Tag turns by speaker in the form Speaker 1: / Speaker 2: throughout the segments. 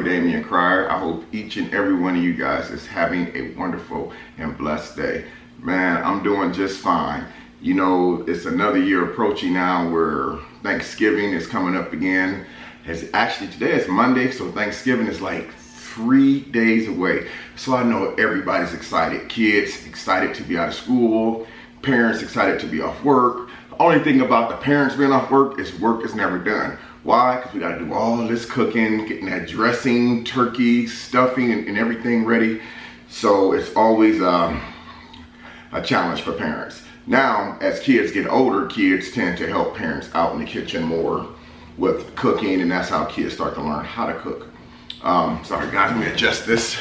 Speaker 1: boy Damian Cryer. I hope each and every one of you guys is having a wonderful and blessed day. Man, I'm doing just fine. You know, it's another year approaching now where Thanksgiving is coming up again. Today is Monday, so Thanksgiving is like 3 days away. So I know everybody's excited. Kids excited to be out of school. Parents excited to be off work. The only thing about the parents being off work is never done. Why? Because we got to do all this cooking, getting that dressing, turkey, stuffing, and everything ready. So it's always a challenge for parents. Now, as kids get older, kids tend to help parents out in the kitchen more with cooking, and that's how kids start to learn how to cook. Sorry guys, let me adjust this.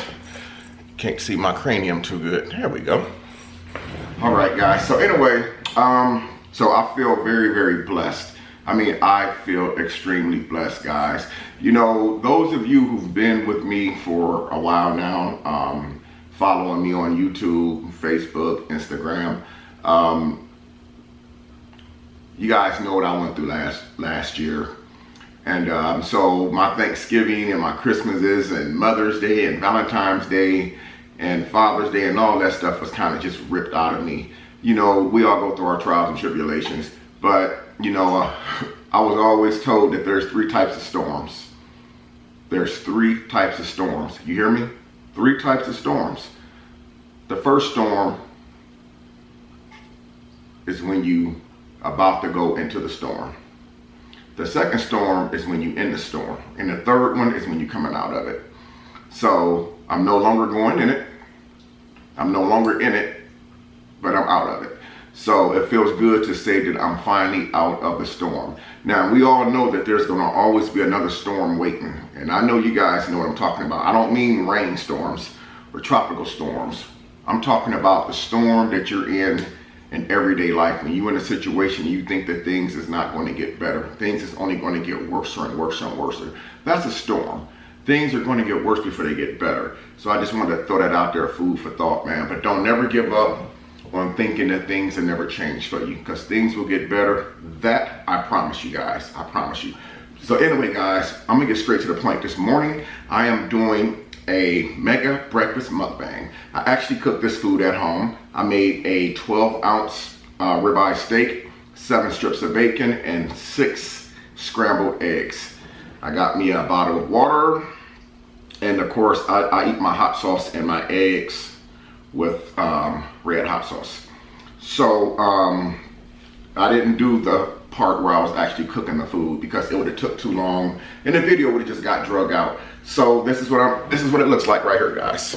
Speaker 1: Can't see my cranium too good. There we go. All right guys, so anyway, so I feel very, very blessed. I mean, I feel extremely blessed, guys. You know, those of you who've been with me for a while now, following me on YouTube, Facebook, Instagram, you guys know what I went through last year. And so my Thanksgiving and my Christmases and Mother's Day and Valentine's Day and Father's Day and all that stuff was kind of just ripped out of me. You know, we all go through our trials and tribulations, but you know, I was always told that there's 3 types of storms. There's 3 types of storms. You hear me? 3 types of storms. The first storm is when you about to go into the storm. The second storm is when you in the storm. And the third one is when you're coming out of it. So I'm no longer going in it. I'm no longer in it, but I'm out of it. So it feels good to say that I'm finally out of the storm. Now, we all know that there's gonna always be another storm waiting. And I know you guys know what I'm talking about. I don't mean rainstorms or tropical storms. I'm talking about the storm that you're in everyday life. When you're in a situation you think that things is not going to get better. Things is only going to get worse and worse and worse. That's a storm. Things are going to get worse before they get better. So I just wanted to throw that out there, food for thought, man. But don't never give up on thinking that things will never change for you, because things will get better. That I promise you guys, I promise you. So anyway guys, I'm gonna get straight to the point. This morning I am doing a mega breakfast mukbang. I actually cooked this food at home. I made a 12-ounce ribeye steak, 7 strips of bacon, and 6 scrambled eggs. I got me a bottle of water, and of course I eat my hot sauce and my eggs with red hot sauce. So I didn't do the part where I was actually cooking the food because it would have took too long and the video would have just got drug out. So this is what it looks like right here, guys.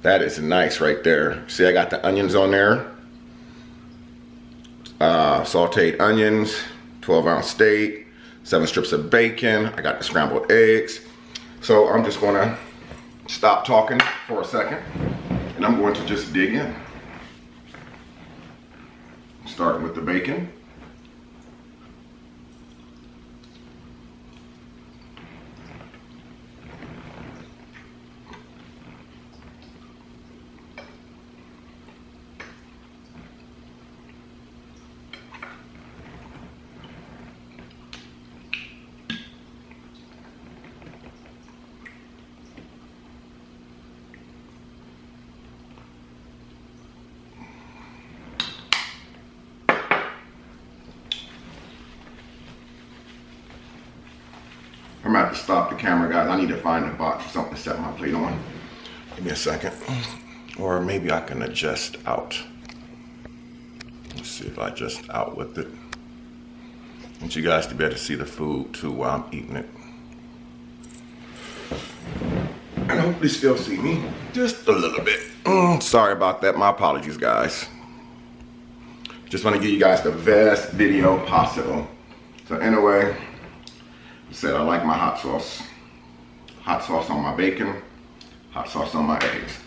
Speaker 1: That is nice right there. See, I got the onions on there. Sauteed onions, 12-ounce steak, 7 strips of bacon. I got the scrambled eggs. So I'm just gonna stop talking for a second and I'm going to just dig in. Starting with the bacon. I'm gonna have to stop the camera, guys. I need to find a box or something to set my plate on. Give me a second. Or maybe I can adjust out. Let's see if I adjust out with it. I want you guys to be able to see the food too while I'm eating it. And hopefully still see me just a little bit. Sorry about that, my apologies guys. Just want to give you guys the best video possible. So anyway, said I like my hot sauce. Hot sauce on my bacon, hot sauce on my eggs.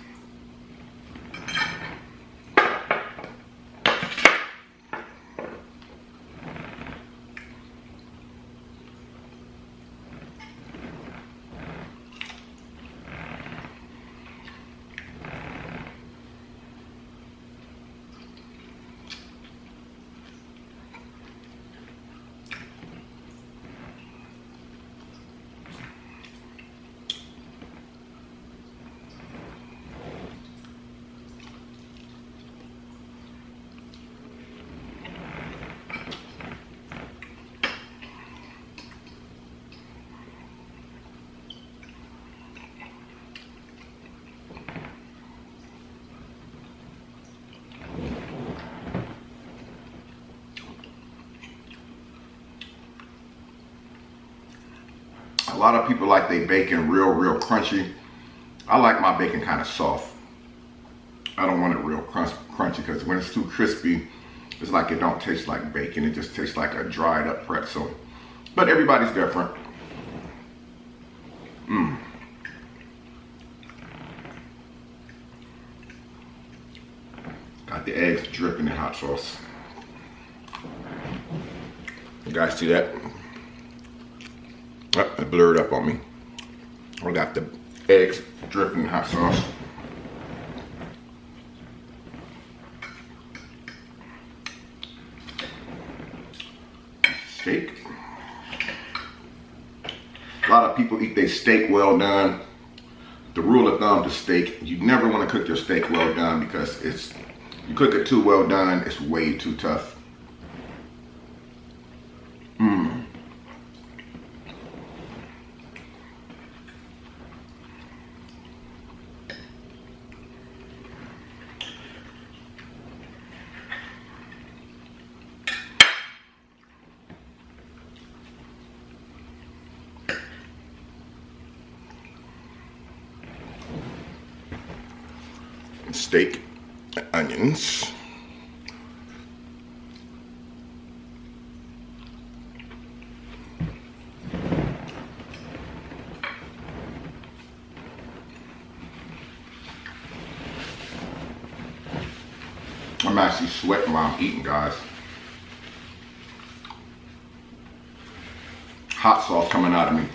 Speaker 1: lot of people like their bacon real crunchy. I like my bacon kind of soft. I don't want it real crunchy because when it's too crispy, it's like it don't taste like bacon. It just tastes like a dried up pretzel. But everybody's different. Got the eggs dripping in hot sauce. You guys see that? Oh, it blurred up on me. I got the eggs dripping in hot sauce. Steak. A lot of people eat their steak well done. The rule of thumb to steak, you never want to cook your steak well done because you cook it too well done, it's way too tough. Steak, onions. I'm actually sweating while I'm eating, guys. Hot sauce coming out of me.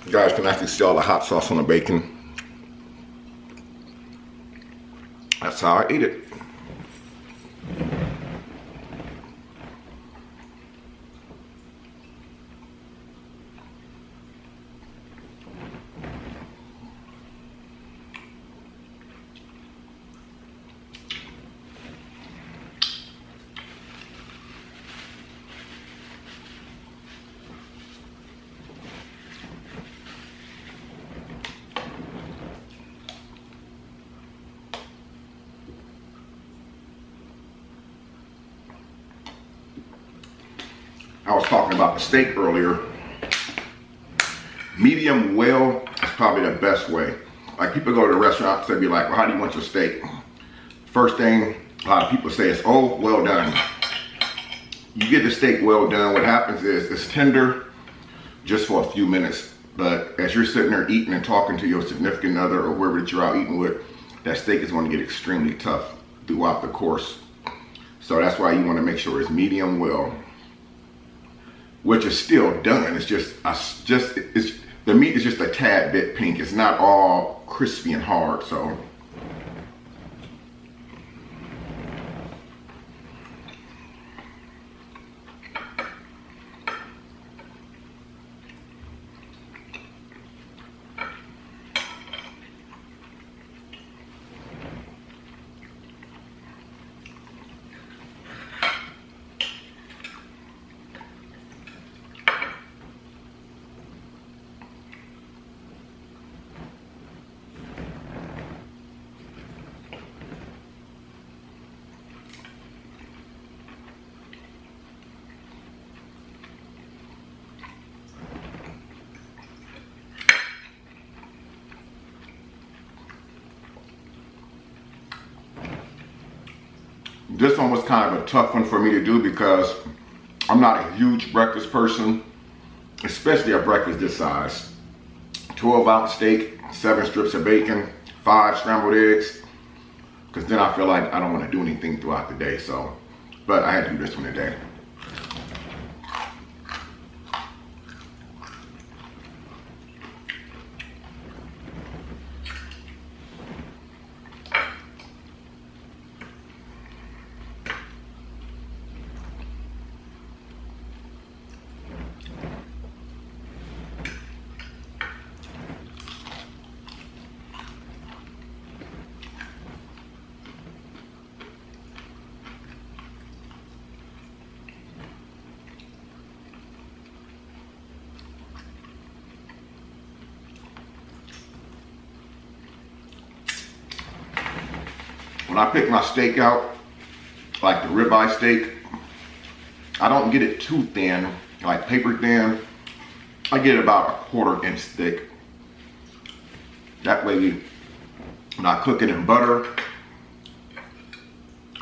Speaker 1: You guys can actually see all the hot sauce on the bacon. That's how I eat it. I was talking about the steak earlier. Medium well is probably the best way. Like people go to the restaurants, they be like, well, how do you want your steak? First thing a lot of people say is, oh, well done. You get the steak well done, what happens is it's tender just for a few minutes. But as you're sitting there eating and talking to your significant other or whoever that you're out eating with, that steak is going to get extremely tough throughout the course. So that's why you want to make sure it's medium well, which is still done. It's the meat is just a tad bit pink. It's not all crispy and hard, so. This one was kind of a tough one for me to do because I'm not a huge breakfast person, especially a breakfast this size. 12-ounce steak, 7 strips of bacon, 5 scrambled eggs, because then I feel like I don't want to do anything throughout the day. So, but I had to do this one today. when I pick my steak out, like the ribeye steak, I don't get it too thin, like paper thin. I get about 1/4 inch thick. That way, when I cook it in butter,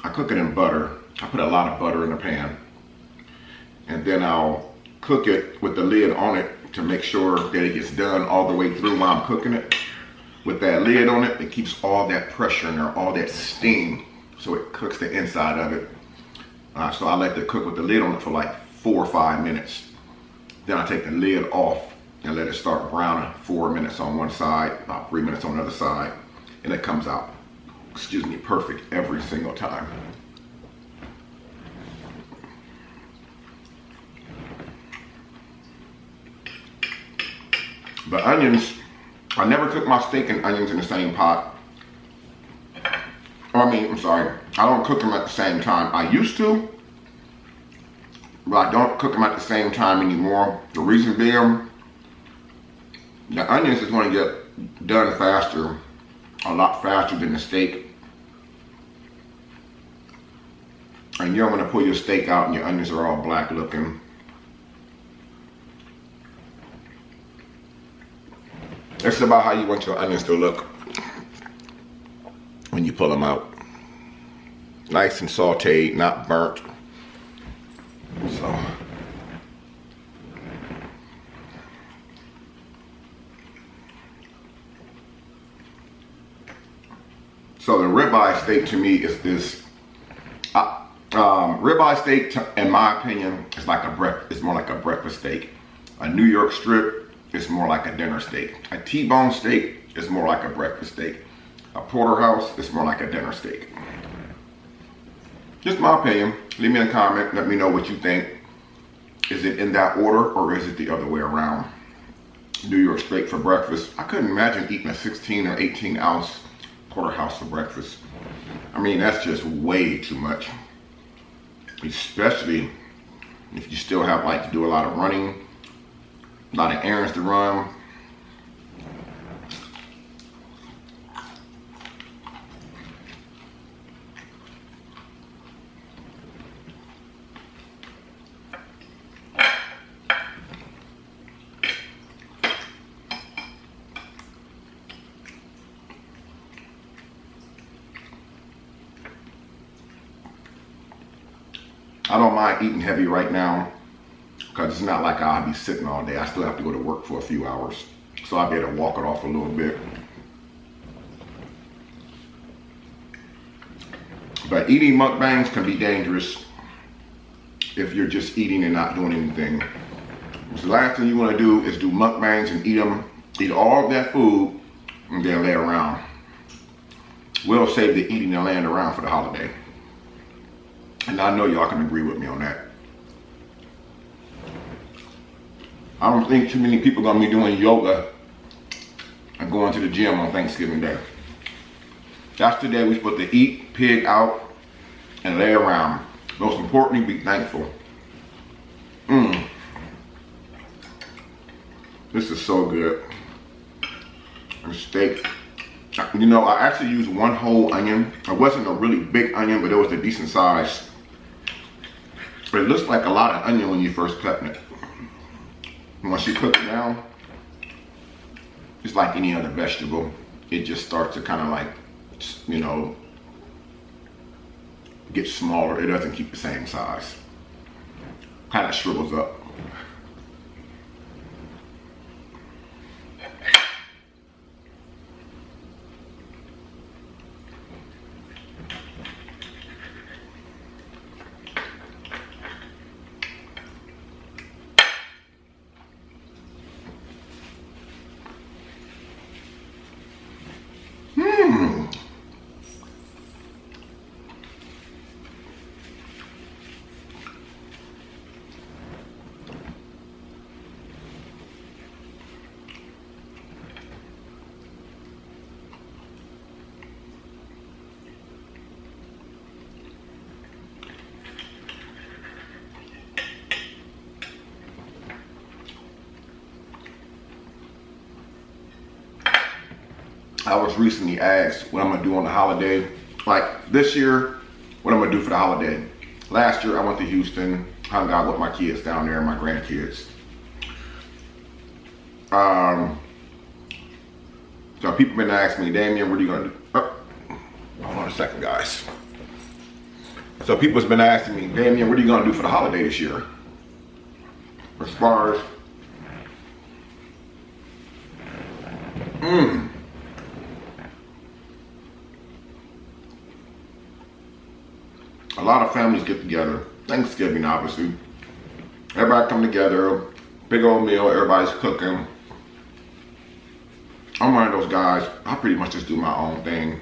Speaker 1: I put a lot of butter in the pan. And then I'll cook it with the lid on it to make sure that it gets done all the way through while I'm cooking it. With that lid on it, it keeps all that pressure in there, all that steam, so it cooks the inside of it. So I let it cook with the lid on it for like 4 or 5 minutes. Then I take the lid off and let it start browning. 4 minutes on one side, about 3 minutes on the other side, and it comes out, perfect every single time. But onions, I never cook my steak and onions in the same pot. I'm sorry, I don't cook them at the same time. I used to, but I don't cook them at the same time anymore. The reason being, the onions is going to get done faster, a lot faster than the steak. And you don't want to pull your steak out and your onions are all black looking. It's about how you want your onions to look when you pull them out. Nice and sauteed, not burnt. So the ribeye steak to me is this. Ribeye steak, in my opinion, is like it's more like a breakfast steak. A New York strip is more like a dinner steak. A T-bone steak is more like a breakfast steak. A porterhouse is more like a dinner steak. Just my opinion. Leave me a comment. Let me know what you think. Is it in that order or is it the other way around? New York steak for breakfast. I couldn't imagine eating a 16 or 18 ounce porterhouse for breakfast. I mean, that's just way too much. Especially if you still have to do a lot of running, a lot of errands to run. I don't mind eating heavy right now because it's not like I'll be sitting all day. I still have to go to work for a few hours. So I'll be able to walk it off a little bit. But eating mukbangs can be dangerous if you're just eating and not doing anything. So the last thing you want to do is do mukbangs and eat all of that food and then lay around. We'll save the eating and laying around for the holiday. And I know y'all can agree with me on that. I don't think too many people are going to be doing yoga and going to the gym on Thanksgiving Day. That's the day we're supposed to eat, pig out, and lay around. Most importantly, be thankful. This is so good. And steak. You know, I actually used one whole onion. It wasn't a really big onion, but it was a decent size. But it looks like a lot of onion when you first cut it. And once you cook it down, it's like any other vegetable. It just starts to kind of get smaller. It doesn't keep the same size. Kind of shrivels up. I was recently asked what I'm gonna do on the holiday Like this year, what I'm gonna do for the holiday. Last year I went to Houston, hung out with my kids down there, my grandkids. So people been asking me, Damien, what are you gonna do? Oh, hold on a second, guys. So people's been asking me, Damien, what are you gonna do for the holiday this year? As far as a lot of families get together. Thanksgiving, obviously. Everybody come together, big old meal, everybody's cooking. I'm one of those guys, I pretty much just do my own thing.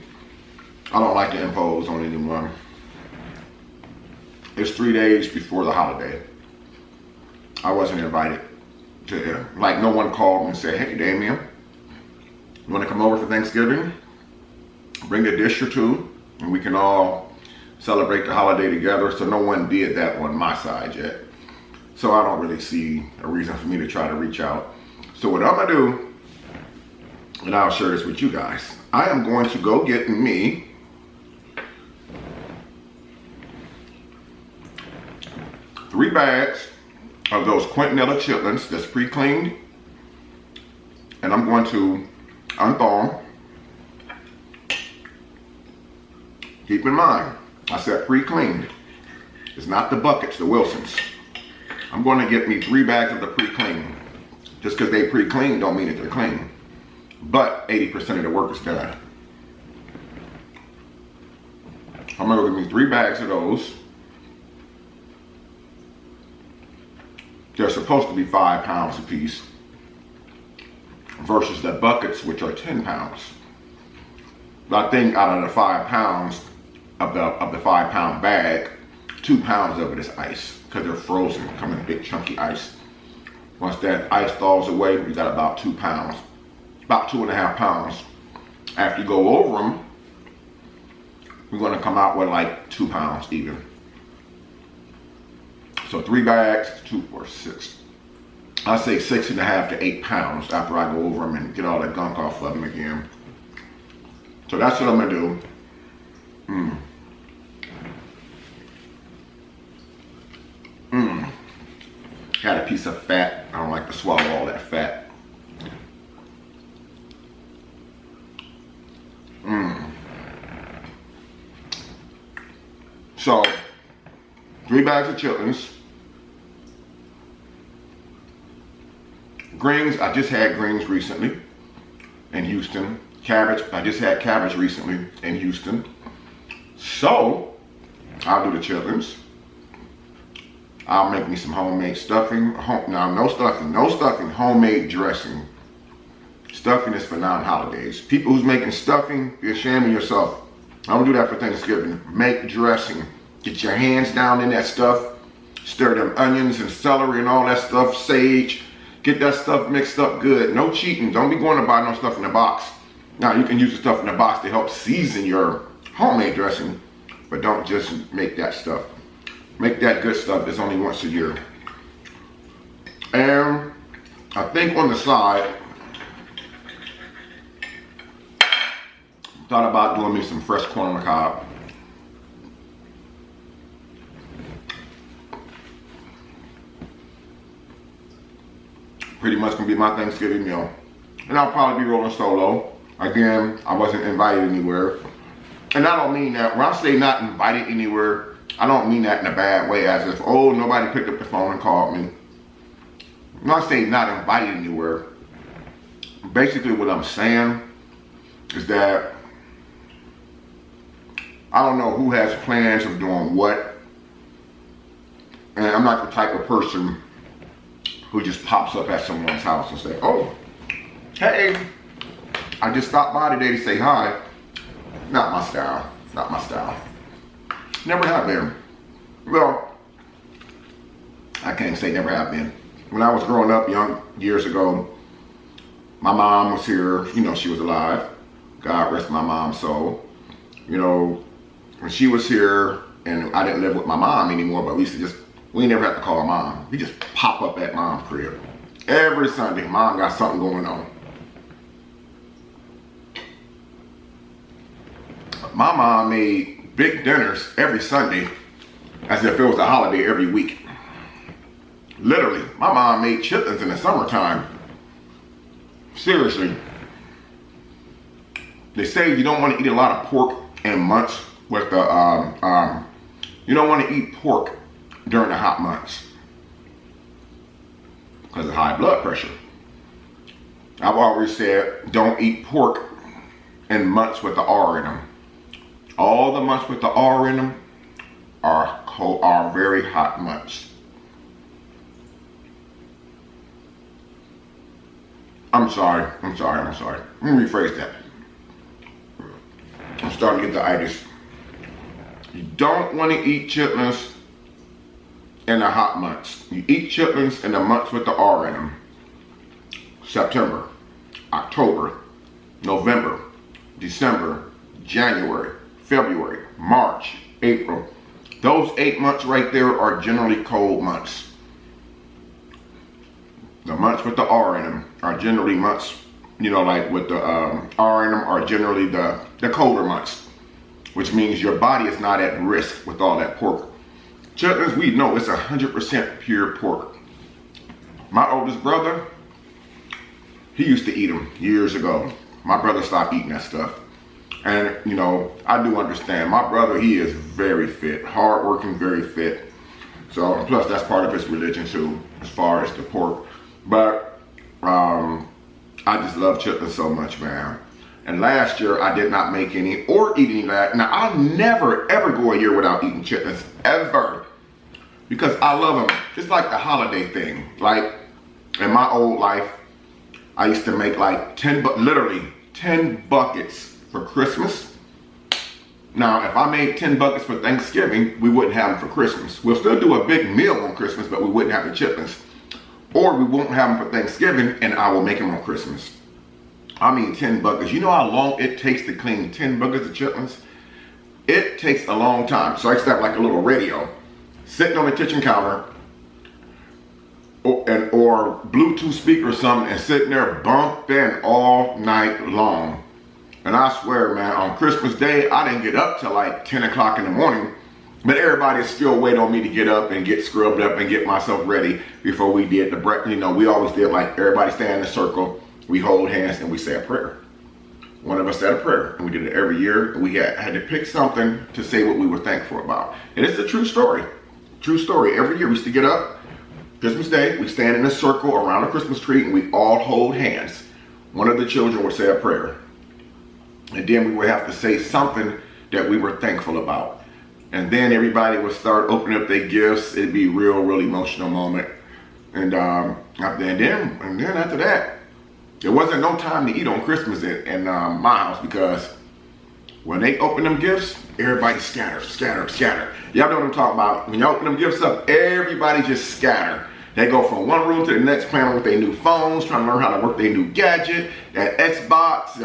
Speaker 1: I don't like to impose on anyone. It's 3 days before the holiday. I wasn't invited to, like no one called me and said, hey Damien, you wanna come over for Thanksgiving? Bring a dish or two and we can all celebrate the holiday together. So no one did that on my side yet. So I don't really see a reason for me to try to reach out. So what I'm gonna do, and I'll share this with you guys, I am going to go get me three bags of those Quintanilla chitlins that's pre-cleaned, and I'm going to unthaw them. Keep in mind, I said pre-cleaned. It's not the buckets, the Wilsons. I'm going to get me 3 bags of the pre-cleaned. Just because they pre-cleaned don't mean that they're clean. But 80% of the work is done. I'm going to get me 3 bags of those. They're supposed to be 5 pounds a piece versus the buckets, which are 10 pounds. But I think out of the 5 pounds of the 5 pound bag, 2 pounds of it is ice because they're frozen, come in big chunky ice. Once that ice thaws away, you got about 2 pounds, about 2.5 pounds. After you go over them, we're going to come out with like 2 pounds even. So 3 bags, 2 or 6. I say 6.5 to 8 pounds after I go over them and get all the gunk off of them again. So that's what I'm gonna do. Got a piece of fat. I don't like to swallow all that fat. So 3 bags of chitlins. Greens, I just had greens recently in Houston. Cabbage, I just had cabbage recently in Houston. So, I'll do the chitlins. I'll make me some homemade stuffing. Now, no stuffing, homemade dressing. Stuffing is for non-holidays. People who's making stuffing, you're shaming yourself. I don't do that for Thanksgiving. Make dressing. Get your hands down in that stuff. Stir them onions and celery and all that stuff, sage. Get that stuff mixed up good. No cheating. Don't be going to buy no stuff in the box. Now, you can use the stuff in the box to help season your homemade dressing, but don't just make that stuff. Make that good stuff. It's only once a year. And I think on the side, thought about doing me some fresh corn on the cob. Pretty much gonna be my Thanksgiving meal. And I'll probably be rolling solo. Again, I wasn't invited anywhere. And I don't mean that, when I say not invited anywhere, I don't mean that in a bad way, as if, oh, nobody picked up the phone and called me. When I say not invited anywhere, basically what I'm saying is that I don't know who has plans of doing what. And I'm not the type of person who just pops up at someone's house and say, oh, hey, I just stopped by today to say hi. Not my style, not my style. Never have been. Well, I can't say never have been. When I was growing up young years ago, my mom was here, you know, she was alive. God rest my mom's soul. You know, when she was here, and I didn't live with my mom anymore, but we never had to call mom. We just pop up at mom's crib. Every Sunday, mom got something going on. my mom made big dinners every Sunday as if it was a holiday every week. Literally, my mom made chitlins in the summertime. Seriously. They say you don't want to eat a lot of pork in months with the, you don't want to eat pork during the hot months because of high blood pressure. I've always said don't eat pork in months with the R in them. All the months with the R in them are cold, are very hot months. I'm sorry. Let me rephrase that. I'm starting to get the itis. You don't want to eat chitlins in the hot months. You eat chitlins in the months with the R in them. September, October, November, December, January, February, March, April. Those 8 months right there are generally cold months. The months with the R in them are generally months, you know, like with the R in them are generally the colder months, which means your body is not at risk with all that pork. Chitlins, we know it's 100% pure pork. My oldest brother, he used to eat them years ago. My brother stopped eating that stuff. And, you know, I do understand. My brother, he is very fit, hardworking, very fit. So, plus that's part of his religion too, as far as the pork. But I just love chitlins so much, man. And last year I did not make any or eat any last. Now I'll never ever go a year without eating chitlins, ever. Because I love them. It's like the holiday thing. Like in my old life, I used to make like literally 10 buckets for Christmas. Now, if I made 10 buckets for Thanksgiving, we wouldn't have them for Christmas. We'll still do a big meal on Christmas, but we wouldn't have the chitlins. Or we won't have them for Thanksgiving, and I will make them on Christmas. I mean 10 buckets. You know how long it takes to clean 10 buckets of chitlins? It takes a long time. So I used to have like a little radio sitting on the kitchen counter or Bluetooth speaker or something and sitting there bumping all night long. And I swear, man, on Christmas Day, I didn't get up till like 10 o'clock in the morning. But everybody still waiting on me to get up and get scrubbed up and get myself ready before we did the breakfast. You know, we always did like everybody stand in a circle, we hold hands and we say a prayer. One of us said a prayer, and we did it every year. We had to pick something to say what we were thankful about. And it's a true story. True story. Every year we used to get up, Christmas Day, we stand in a circle around a Christmas tree and we all hold hands. One of the children would say a prayer. And then we would have to say something that we were thankful about. And then everybody would start opening up their gifts. It'd be real emotional moment. And then after that, there wasn't no time to eat on Christmas in my house, because when they open them gifts, everybody scatter. Y'all know what I'm talking about. When y'all open them gifts up, everybody just scatter. They go from one room to the next, playing with their new phones, trying to learn how to work their new gadget, that Xbox,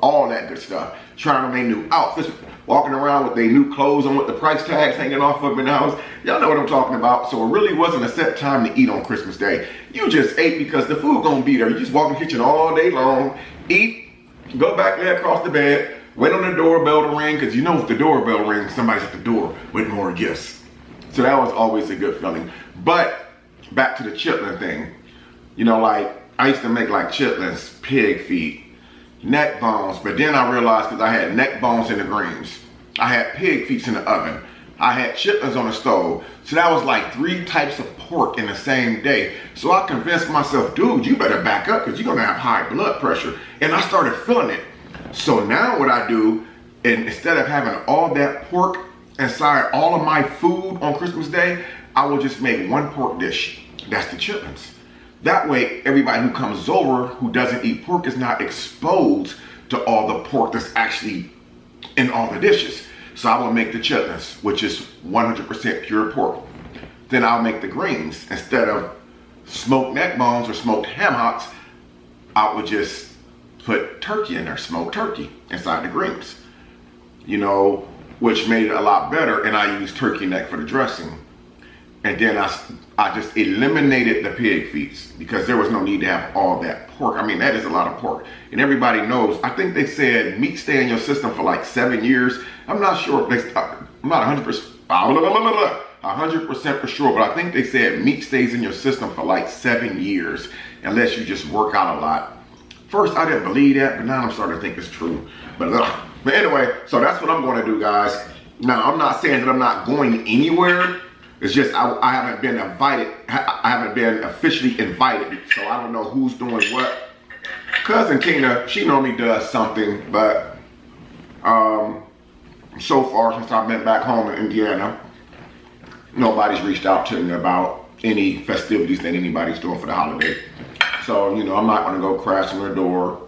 Speaker 1: all that good stuff. Trying on their new outfits, walking around with their new clothes on with the price tags hanging off of in the house. Y'all know what I'm talking about. So it really wasn't a set time to eat on Christmas Day. You just ate because the food gonna be there. You just walk in the kitchen all day long, eat, go back, lay across the bed, wait on the doorbell to ring, because you know if the doorbell rings, somebody's at the door with more gifts. So that was always a good feeling. But back to the chitlin thing. You know, like I used to make like chitlins, pig feet, neck bones, but then I realized, because I had neck bones in the greens, I had pig feet in the oven, I had chitlins on the stove, so that was like 3 types of pork in the same day. So I convinced myself, dude, you better back up because you're gonna have high blood pressure. And I started feeling it. So now what I do, and instead of having all that pork inside all of my food on Christmas Day, I will just make one pork dish. That's the chitlins. That way, everybody who comes over who doesn't eat pork is not exposed to all the pork that's actually in all the dishes. So I will make the chitlins, which is 100% pure pork. Then I'll make the greens. Instead of smoked neck bones or smoked ham hocks, I would just put turkey in there, smoked turkey inside the greens. You know, which made it a lot better, and I used turkey neck for the dressing. And then I just eliminated the pig feet because there was no need to have all that pork. I mean, that is a lot of pork. And everybody knows, I think they said meat stay in your system for like 7 years. I'm not sure, I'm not 100% for sure, but I think they said meat stays in your system for like 7 years unless you just work out a lot. First, I didn't believe that, but now I'm starting to think it's true. But anyway, so that's what I'm going to do, guys. Now, I'm not saying that I'm not going anywhere. It's just I haven't been invited. I haven't been officially invited, so I don't know who's doing what. Cousin Tina, she normally does something, but so far since I've been back home in Indiana, nobody's reached out to me about any festivities that anybody's doing for the holiday. So, you know, I'm not going to go crash on their door,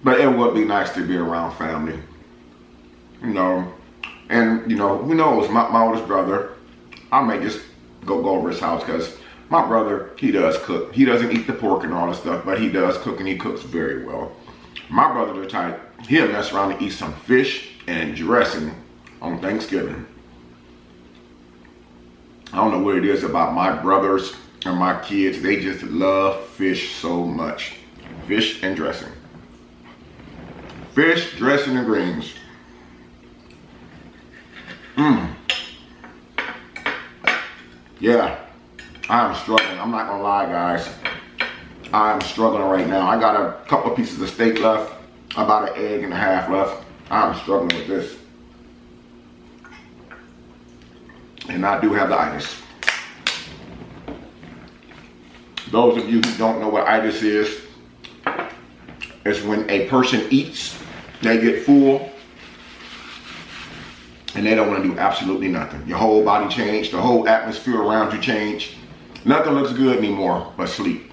Speaker 1: but it would be nice to be around family, you know. And, you know, who knows, my oldest brother, I may just go over his house because my brother, he does cook. He doesn't eat the pork and all that stuff, but he does cook, and he cooks very well. My brother, the type, he'll mess around and eat some fish and dressing on Thanksgiving. I don't know what it is about my brothers and my kids. They just love fish so much. Fish and dressing. Fish, dressing, and greens. Yeah, I'm struggling. I'm not gonna lie, guys. I'm struggling right now. I got a couple of pieces of steak left, about an egg and a half left. I'm struggling with this. And I do have the itis. Those of you who don't know what itis is, it's when a person eats, they get full, and they don't want to do absolutely nothing. Your whole body changed, the whole atmosphere around you changed. Nothing looks good anymore but sleep.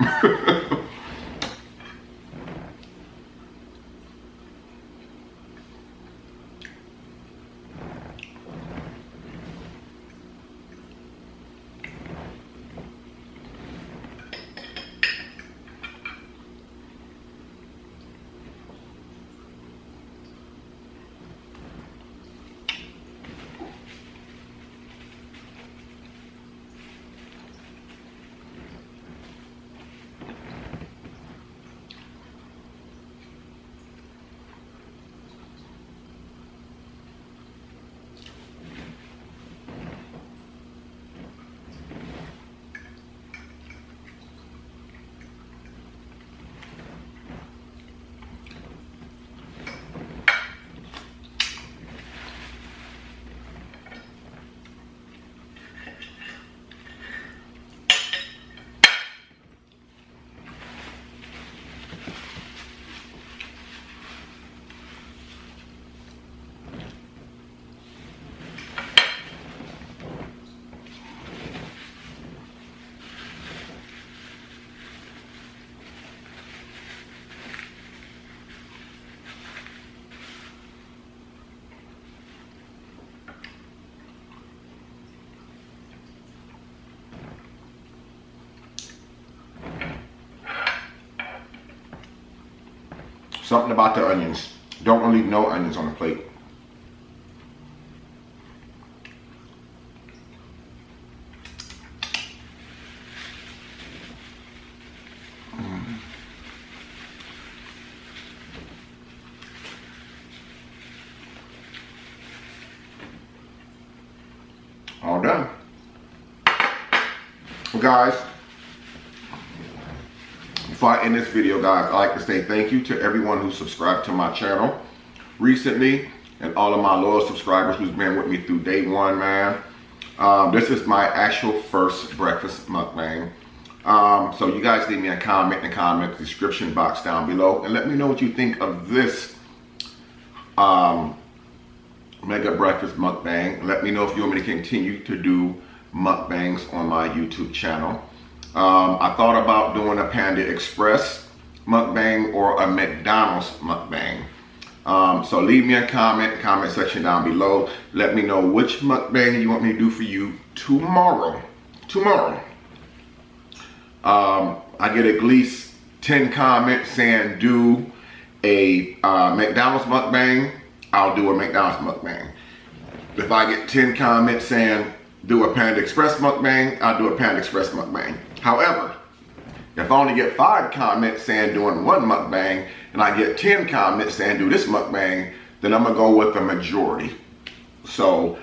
Speaker 1: Something about the onions. Don't want to leave no onions on the plate. All done. Well, guys, before I end this video, guys, I'd like to say thank you to everyone who subscribed to my channel recently and all of my loyal subscribers who's been with me through day one, man. This is my actual first breakfast mukbang. So you guys leave me a comment in the comment description box down below and let me know what you think of this mega breakfast mukbang. Let me know if you want me to continue to do mukbangs on my YouTube channel. I thought about doing a Panda Express mukbang or a McDonald's mukbang. So leave me a comment section down below. Let me know which mukbang you want me to do for you tomorrow. I get at least 10 comments saying do a McDonald's mukbang, I'll do a McDonald's mukbang. If I get 10 comments saying do a Panda Express mukbang, I'll do a Panda Express mukbang. However, if I only get 5 comments saying doing one mukbang, and I get 10 comments saying do this mukbang, then I'm gonna go with the majority. So,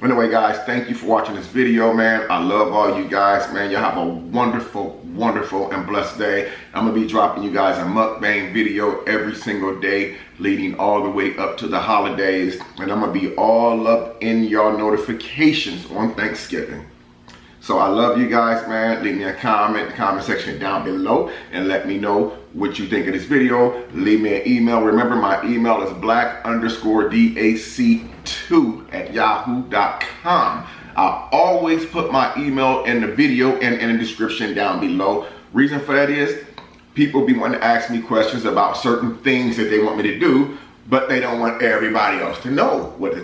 Speaker 1: anyway guys, thank you for watching this video, man. I love all you guys, man. Y'all have a wonderful, wonderful and blessed day. I'm gonna be dropping you guys a mukbang video every single day leading all the way up to the holidays, and I'm gonna be all up in your notifications on Thanksgiving. So I love you guys, man. Leave me a comment in the comment section down below and let me know what you think of this video. Leave me an email. Remember, my email is black_dac2@yahoo.com. I always put my email in the video and in the description down below. Reason for that is people be wanting to ask me questions about certain things that they want me to do, but they don't want everybody else to know what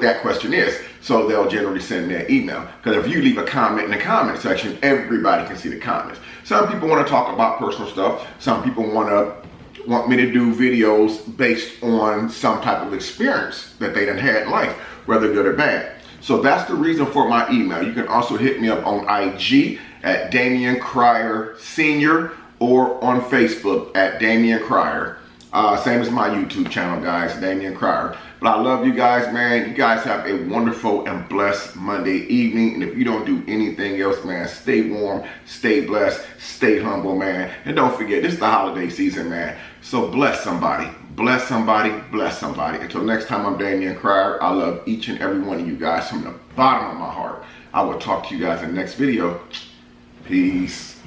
Speaker 1: that question is. So they'll generally send me an email. Because if you leave a comment in the comment section, everybody can see the comments. Some people want to talk about personal stuff. Some people want me to do videos based on some type of experience that they done had in life, whether good or bad. So that's the reason for my email. You can also hit me up on IG at Damian Cryer Sr. or on Facebook at Damian Cryer. Same as my YouTube channel, guys, Damian Cryer. But I love you guys, man. You guys have a wonderful and blessed Monday evening. And if you don't do anything else, man, stay warm, stay blessed, stay humble, man. And don't forget, this is the holiday season, man. So bless somebody, bless somebody, bless somebody. Until next time, I'm Damian Cryer. I love each and every one of you guys from the bottom of my heart. I will talk to you guys in the next video. Peace.